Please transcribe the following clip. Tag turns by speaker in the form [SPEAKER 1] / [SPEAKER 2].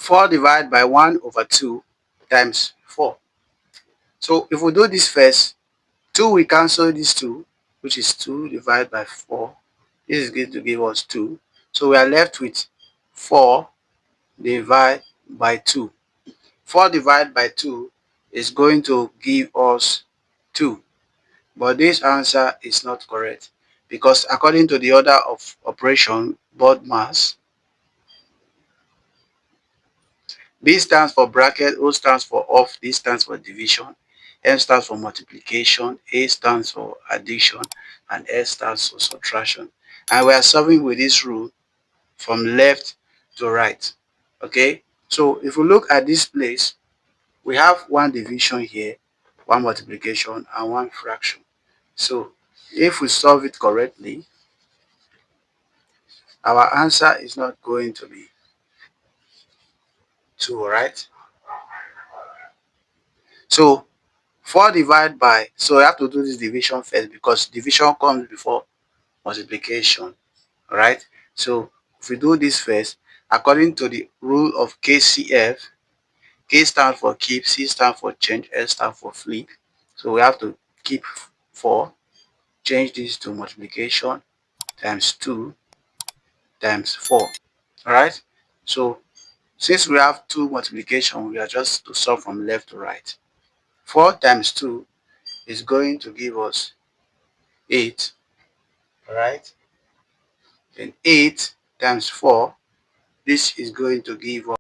[SPEAKER 1] 4 divided by 1 over 2 times 4. So if we do this first, 2 we cancel this 2, which is 2 divided by 4. This is going to give us 2. So we are left with 4 divided by 2. 4 divided by 2 is going to give us 2. But this answer is not correct because according to the order of operation, board mass, B stands for bracket, O stands for off, D stands for division, M stands for multiplication, A stands for addition, and S stands for subtraction. And we are solving with this rule from left to right. Okay, so if we look at this place, we have one division here, one multiplication, and one fraction. So if we solve it correctly, our answer is not going to be 2, right? So 4 divided by, so we have to do this division first because division comes before multiplication, right? So if we do this first, according to the rule of KCF, K stands for keep, C stands for change, S stands for flip. So we have to keep 4, change this to multiplication times 2 times 4, all right? So since we have 2 multiplication, we are just to solve from left to right. 4 times 2 is going to give us 8, right? Then 8 times 4, this is going to give us